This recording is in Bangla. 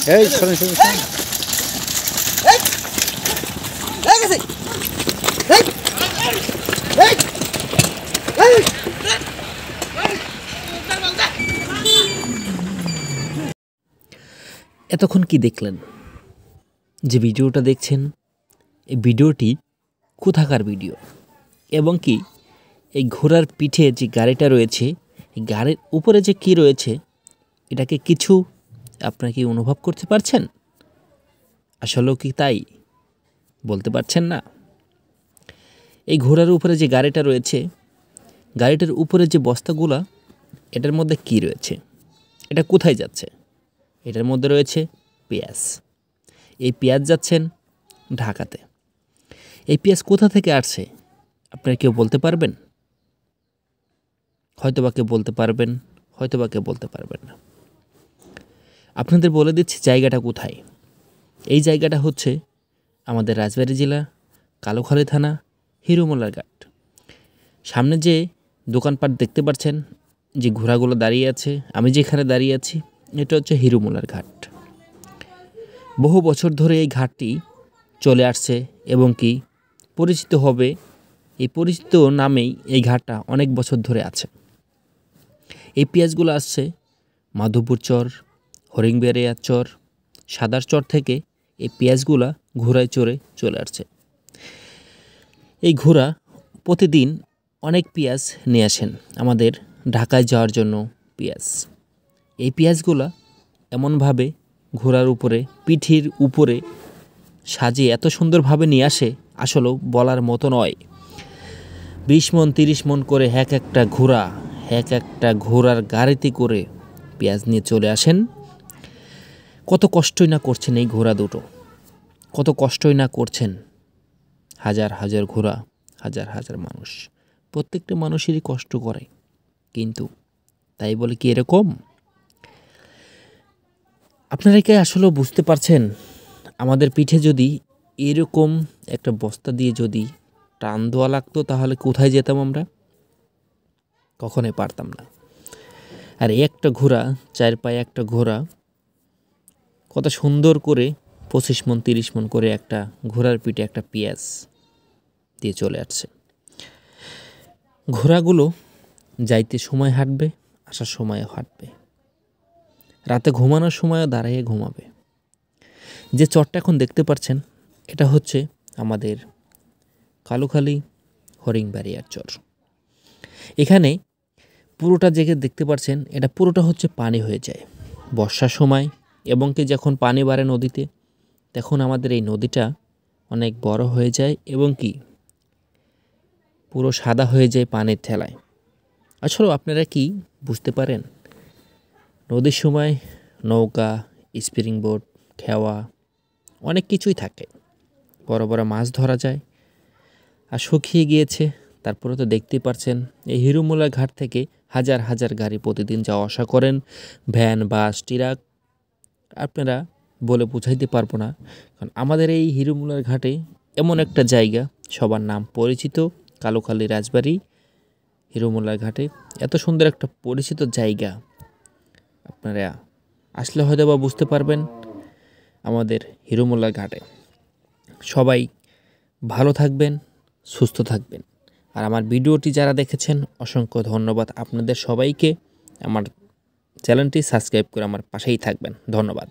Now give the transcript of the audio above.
এই শুনুন শুনুন এতক্ষণ কি দেখলেন? যে ভিডিওটা দেখছেন, এই ভিডিওটি কোথাকার ভিডিও এবং কি এই ঘোড়ার পিঠে যে গাড়িটা রয়েছে, এই গাড়ির উপরে যে কি রয়েছে, এটাকে কিছু আপনারা কি অনুভব করতে পারছেন? আসলেও কি তাই? বলতে পারছেন না? এই ঘোড়ার উপরে যে গাড়িটা রয়েছে, গাড়িটার উপরে যে বস্তাগুলা, এটার মধ্যে কি রয়েছে? এটা কোথায় যাচ্ছে? এটার মধ্যে রয়েছে পেঁয়াজ। এই পেঁয়াজ যাচ্ছেন ঢাকাতে। এই পেঁয়াজ কোথা থেকে আসছে আপনারা কেউ বলতে পারবেন? হয়তোবা কেউ বলতে পারবেন, হয়তোবা কেউ বলতে পারবেন না। আপনাদের বলে দিচ্ছি জায়গাটা কোথায়। এই জায়গাটা হচ্ছে আমাদের রাজবাড়ী জেলা কালুখালী থানা হিরুমোল্লার ঘাট। সামনে যে দোকানপাট দেখতে পাচ্ছেন, যে ঘোড়াগুলো দাঁড়িয়ে আছে, আমি যেখানে দাঁড়িয়ে আছি, এটা হচ্ছে হিরুমোল্লার ঘাট। বহু বছর ধরে এই ঘাটটি চলে আসছে এবং কি পরিচিত হবে, এই পরিচিত নামেই এই ঘাটটা অনেক বছর ধরে আছে। এই পেঁয়াজগুলো আসছে মাধবপুর চর, হরিংবেড়িয়া চর, সাদার চর থেকে এই পেঁয়াজগুলা ঘোড়ায় চড়ে চলে আসছে। এই ঘোড়া প্রতিদিন অনেক পেঁয়াজ নিয়ে আসেন আমাদের ঢাকায় যাওয়ার জন্য পেঁয়াজ। এই পেঁয়াজগুলা এমনভাবে ঘোড়ার উপরে, পিঠির উপরে সাজিয়ে এত সুন্দরভাবে নিয়ে আসে, আসলেও বলার মতো নয়। 20 মন 30 মন করে এক একটা ঘোড়ার গাড়িতে করে পেঁয়াজ নিয়ে চলে আসেন। কত কষ্টই না করছেন এই ঘোড়া দুটো, কত কষ্টই না করছেন হাজার হাজার ঘোড়া, হাজার হাজার মানুষ। প্রত্যেকটা মানুষেরই কষ্ট করে, কিন্তু তাই বলে কি এরকম? আপনারা কি আসলেও বুঝতে পারছেন? আমাদের পিঠে যদি এরকম একটা বস্তা দিয়ে যদি টান দেওয়া লাগতো, তাহলে কোথায় যেতাম আমরা? কখনোই পারতাম না। আর একটা ঘোড়া, 4 পায়ে একটা ঘোড়া, কত সুন্দর করে 25 মন 30 মন করে একটা ঘোড়ার পিঠে একটা পেঁয়াজ দিয়ে চলে আসছে। ঘোড়াগুলো যাইতে সময় হাঁটবে, আসার সময়ও হাঁটবে, রাতে ঘুমানোর সময়ও দাঁড়িয়ে ঘুমাবে। যে চরটা এখন দেখতে পাচ্ছেন, এটা হচ্ছে আমাদের কালুখালী হরিংবেড়িয়ার চর। এখানে পুরোটা জায়গা দেখতে পাচ্ছেন, এটা পুরোটা হচ্ছে পানি হয়ে যায় বর্ষার সময়, এবং কি যখন পানি বাড়ে নদীতে, তখন আমাদের এই নদীটা অনেক বড় হয়ে যায় এবং কি পুরো সাদা হয়ে যায় পানির ঠেলায়। আসলে আপনারা কি বুঝতে পারেন? নদীর সময় নৌকা, স্পিরিং বোট, খেওয়া, অনেক কিছুই থাকে, বড় বড় মাছ ধরা যায়। আর শুকিয়ে গিয়েছে, তারপরে তো দেখতেই পারছেন এই হিরুমোল্লা ঘাট থেকে হাজার হাজার গাড়ি প্রতিদিন যাওয়া আসা করেন, ভ্যান, বাস, ট্রাক। আপনারা বলে বোঝাইতে পারবো না, কারণ আমাদের এই হিরুমোল্লার ঘাটে এমন একটা জায়গা, সবার নাম পরিচিত, কালুখালী রাজবাড়ী হিরুমোল্লার ঘাটে। এত সুন্দর একটা পরিচিত জায়গা, আপনারা আসলে হয়তো বা বুঝতে পারবেন আমাদের হিরুমোল্লার ঘাটে। সবাই ভালো থাকবেন, সুস্থ থাকবেন। আর আমার ভিডিওটি যারা দেখেছেন, অসংখ্য ধন্যবাদ আপনাদের সবাইকে। আমার চ্যানেলটি সাবস্ক্রাইব করে আমার পাশেই থাকবেন। ধন্যবাদ।